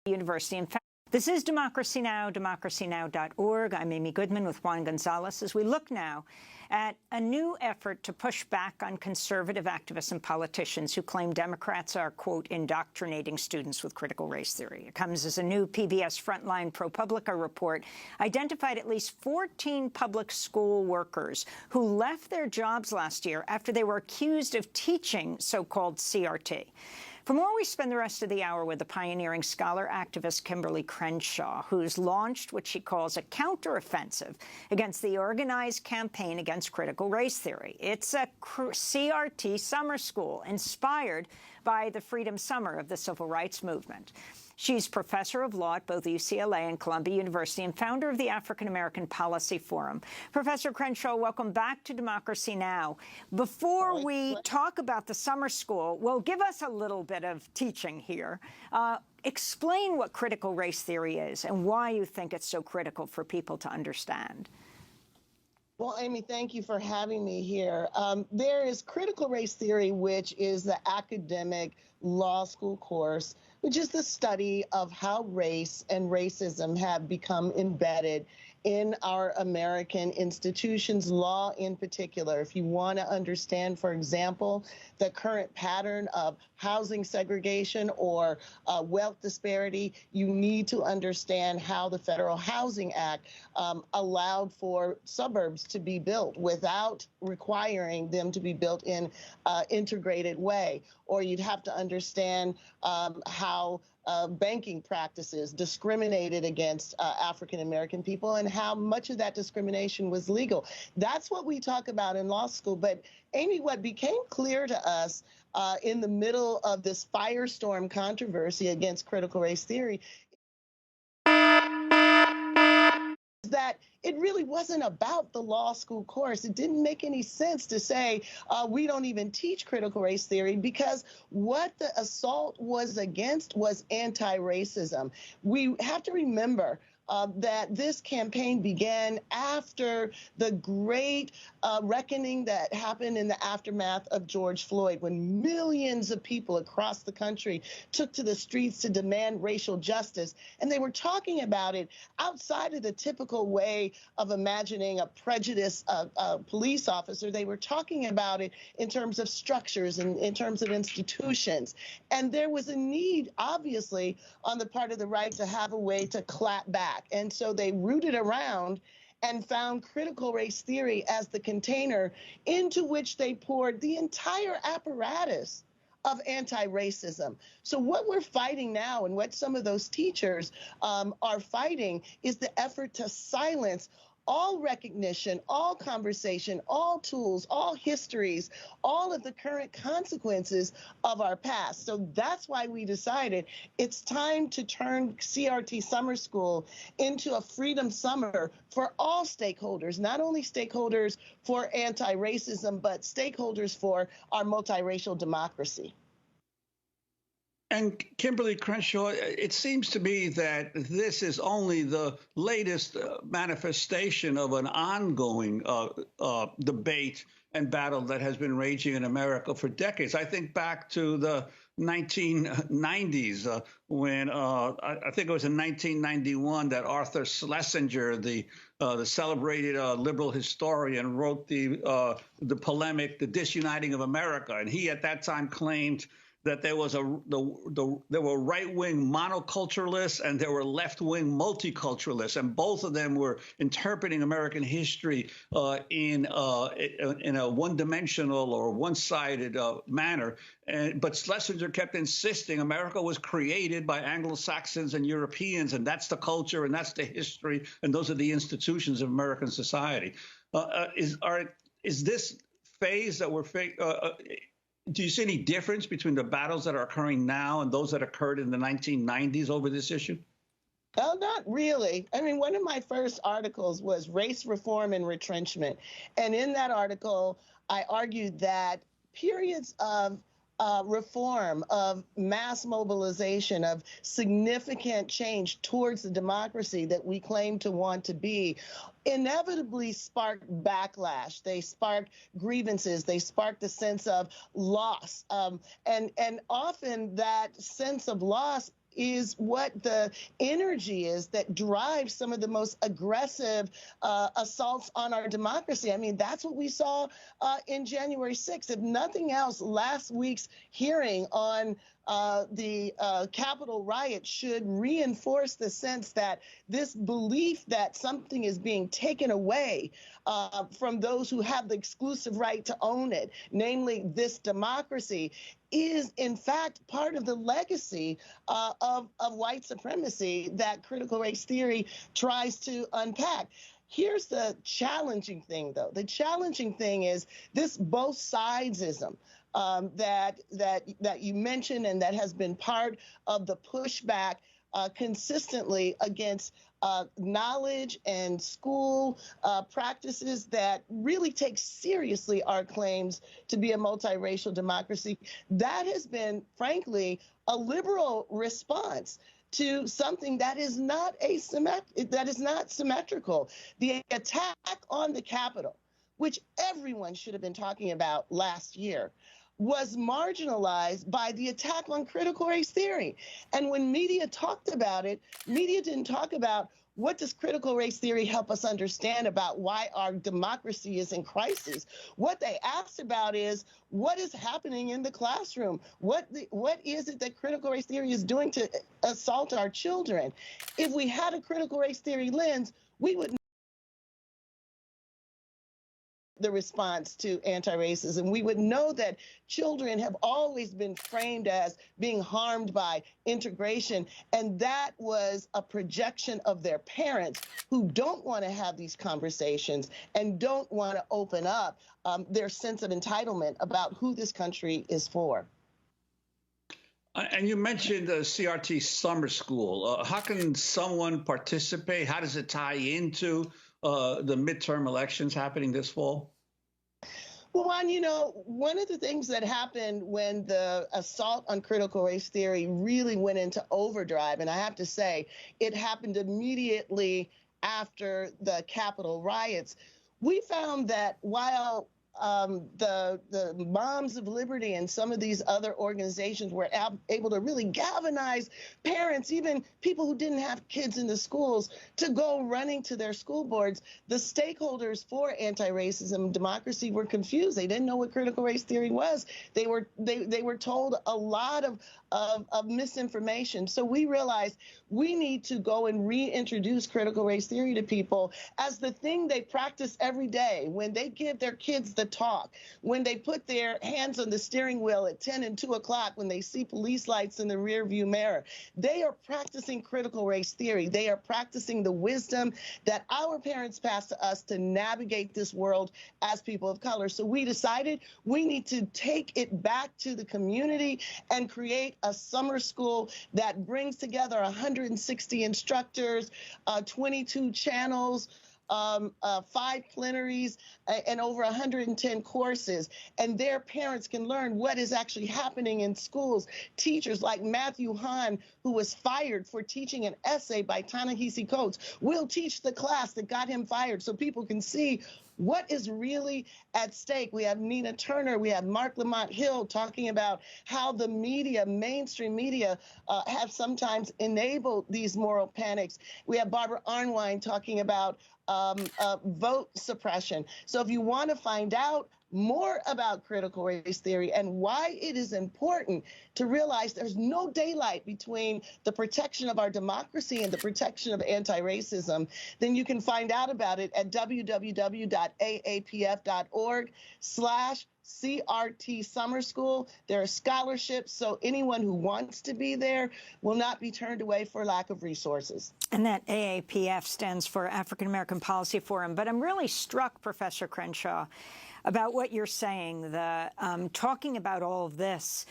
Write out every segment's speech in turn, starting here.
University. In fact, this is Democracy Now!, democracynow.org. I'm Amy Goodman with Juan Gonzalez as we look now at a new effort to push back on conservative activists and politicians who claim Democrats are, quote, indoctrinating students with critical race theory. It comes as a new PBS Frontline ProPublica report identified at least 14 public school workers who left their jobs last year after they were accused of teaching so-called CRT. For more, we spend the rest of the hour with the pioneering scholar activist Kimberly Crenshaw, who's launched what she calls a counteroffensive against the organized campaign against critical race theory. It's a CRT summer school inspired by the Freedom Summer of the Civil Rights Movement. She's professor of law at both UCLA and Columbia University and founder of the African American Policy Forum. Professor Crenshaw, welcome back to Democracy Now! Before we talk about the summer school, well, give us a little bit of teaching here. Explain what critical race theory is and why you think it's so critical for people to understand. Well, Amy, thank you for having me here. There is critical race theory, which is the academic law school course, which is the study of how race and racism have become embedded in our American institutions, law in particular. If you want to understand, for example, the current pattern of housing segregation or wealth disparity, you need to understand how the Federal Housing Act allowed for suburbs to be built without requiring them to be built in an integrated way. Or you'd have to understand how banking practices discriminated against African American people and how much of that discrimination was legal. That's what we talk about in law school. But Amy, what became clear to us in the middle of this firestorm controversy against critical race theory is that it really wasn't about the law school course. It didn't make any sense to say we don't even teach critical race theory, because what the assault was against was anti-racism. We have to remember that this campaign began after the great reckoning that happened in the aftermath of George Floyd, when millions of people across the country took to the streets to demand racial justice. And they were talking about it outside of the typical way of imagining a prejudiced police officer. They were talking about it in terms of structures and in terms of institutions. And there was a need, obviously, on the part of the right to have a way to clap back. And so they rooted around and found critical race theory as the container into which they poured the entire apparatus of anti-racism. So what we're fighting now, and what some of those teachers are fighting, is the effort to silence all recognition, all conversation, all tools, all histories, all of the current consequences of our past. So that's why we decided it's time to turn CRT Summer School into a freedom summer for all stakeholders, not only stakeholders for anti-racism, but stakeholders for our multiracial democracy. And Kimberly Crenshaw, it seems to me that this is only the latest manifestation of an ongoing debate and battle that has been raging in America for decades. I think back to the 1990s when I think it was in 1991 that Arthur Schlesinger, the celebrated liberal historian, wrote the polemic, The Disuniting of America. And he at that time claimed that there was there were right-wing monoculturalists and there were left-wing multiculturalists, and both of them were interpreting American history in a one-dimensional or one-sided manner. But Schlesinger kept insisting America was created by Anglo-Saxons and Europeans, and that's the culture, and that's the history, and those are the institutions of American society. Is this phase that we're do you see any difference between the battles that are occurring now and those that occurred in the 1990s over this issue? Well, not really. I mean, one of my first articles was Race Reform and Retrenchment. And in that article, I argued that periods of reform, of mass mobilization, of significant change towards the democracy that we claim to want to be, inevitably sparked backlash. They sparked grievances. They sparked a sense of loss. And often that sense of loss is what the energy is that drives some of the most aggressive assaults on our democracy. I mean, that's what we saw in January 6th. If nothing else, last week's hearing on the Capitol riot should reinforce the sense that this belief that something is being taken away from those who have the exclusive right to own it, namely this democracy, is in fact part of the legacy of white supremacy that critical race theory tries to unpack. Here's the challenging thing, though. The challenging thing is this both sidesism that you mentioned and that has been part of the pushback consistently against knowledge and school practices that really take seriously our claims to be a multiracial democracy. That has been, frankly, a liberal response to something that is not symmetrical. The attack on the Capitol, which everyone should have been talking about last year, was marginalized by the attack on critical race theory. And when media talked about it, media didn't talk about what does critical race theory help us understand about why our democracy is in crisis. What they asked about is what is happening in the classroom? What is it that critical race theory is doing to assault our children? If we had a critical race theory lens, we would the response to anti-racism. We would know that children have always been framed as being harmed by integration, and that was a projection of their parents who don't want to have these conversations and don't want to open up their sense of entitlement about who this country is for. And you mentioned the CRT summer school. How can someone participate? How does it tie into the midterm elections happening this fall? Well, Juan, you know, one of the things that happened when the assault on critical race theory really went into overdrive, and I have to say, it happened immediately after the Capitol riots, we found that while the Moms of Liberty and some of these other organizations were able to really galvanize parents, even people who didn't have kids in the schools, to go running to their school boards. The stakeholders for anti-racism democracy were confused. They didn't know what critical race theory was. They were told a lot of misinformation. So we realized we need to go and reintroduce critical race theory to people as the thing they practice every day when they give their kids the talk, when they put their hands on the steering wheel at 10 and 2 o'clock, when they see police lights in the rear view mirror. They are practicing critical race theory. They are practicing the wisdom that our parents passed to us to navigate this world as people of color. So we decided we need to take it back to the community and create a summer school that brings together 160 instructors, 22 channels, 5 plenaries, and over 110 courses. And their parents can learn what is actually happening in schools. Teachers like Matthew Hahn, who was fired for teaching an essay by Ta-Nehisi Coates, will teach the class that got him fired so people can see what is really at stake. We have Nina Turner, we have Mark Lamont Hill talking about how the media, mainstream media, have sometimes enabled these moral panics. We have Barbara Arnwine talking about vote suppression. So if you want to find out more about critical race theory and why it is important to realize there's no daylight between the protection of our democracy and the protection of anti-racism, then you can find out about it at www.aapf.org/CRT Summer School. There are scholarships, so anyone who wants to be there will not be turned away for lack of resources. And that AAPF stands for African American Policy Forum. But I'm really struck, Professor Crenshaw, about what you're saying, the talking about all of this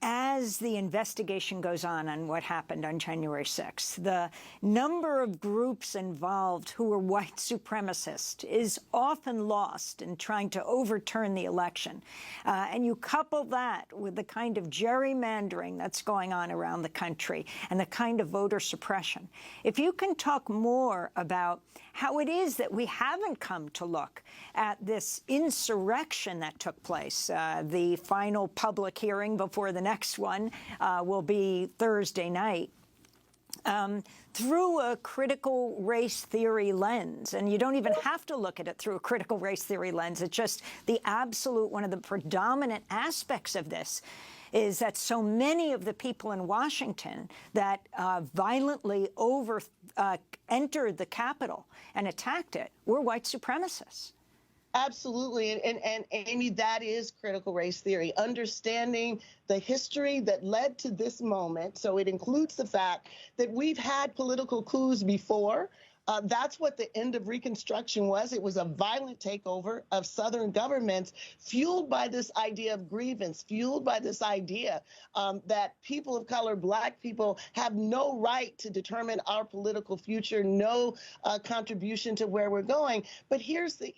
as the investigation goes on what happened on January 6th. The number of groups involved who were white supremacists is often lost in trying to overturn the election. And you couple that with the kind of gerrymandering that's going on around the country and the kind of voter suppression. If you can talk more about how it is that we haven't come to look at this insurrection that took place, the final public hearing before before the next one will be Thursday night. Through a critical race theory lens. And you don't even have to look at it through a critical race theory lens. It's just the absolute, one of the predominant aspects of this is that so many of the people in Washington that violently entered the Capitol and attacked it were white supremacists. Absolutely. And Amy, that is critical race theory, understanding the history that led to this moment. So it includes the fact that we've had political coups before. That's what the end of Reconstruction was. It was a violent takeover of Southern governments fueled by this idea of grievance, fueled by this idea that people of color, Black people, have no right to determine our political future, no contribution to where we're going. But here's the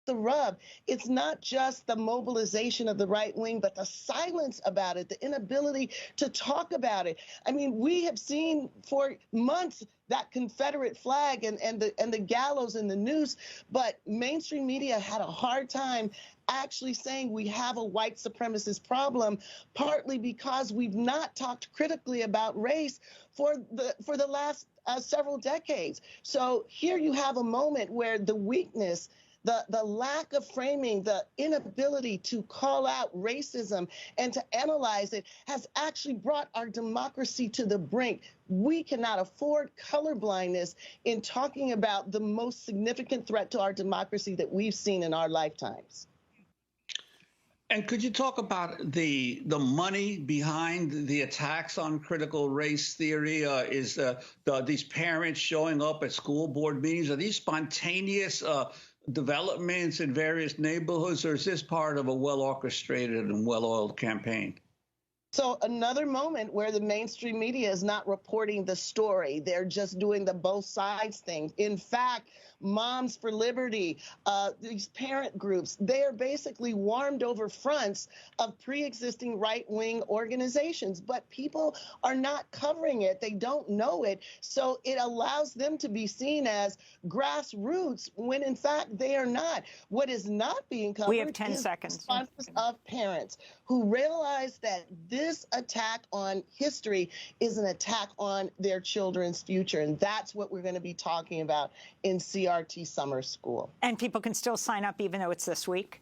rub. It's not just the mobilization of the right wing, but the silence about it, the inability to talk about it. I mean, we have seen for months that Confederate flag and the gallows and the noose, but mainstream media had a hard time actually saying we have a white supremacist problem, partly because we've not talked critically about race for the last several decades. So here you have a moment where the weakness, the lack of framing, the inability to call out racism and to analyze it has actually brought our democracy to the brink. We cannot afford colorblindness in talking about the most significant threat to our democracy that we've seen in our lifetimes. And could you talk about the money behind the attacks on critical race theory? Is these parents showing up at school board meetings? Are these spontaneous developments in various neighborhoods, or is this part of a well-orchestrated and well-oiled campaign? So another moment where the mainstream media is not reporting the story. They're just doing the both sides thing. In fact, Moms for Liberty, these parent groups, they are basically warmed over fronts of pre-existing right-wing organizations, but people are not covering it. They don't know it. So it allows them to be seen as grassroots when in fact they are not. What is not being covered We have 10 is seconds. responses of parents who realize that this attack on history is an attack on their children's future. And that's what we're going to be talking about in CRT Summer School. And people can still sign up even though it's this week?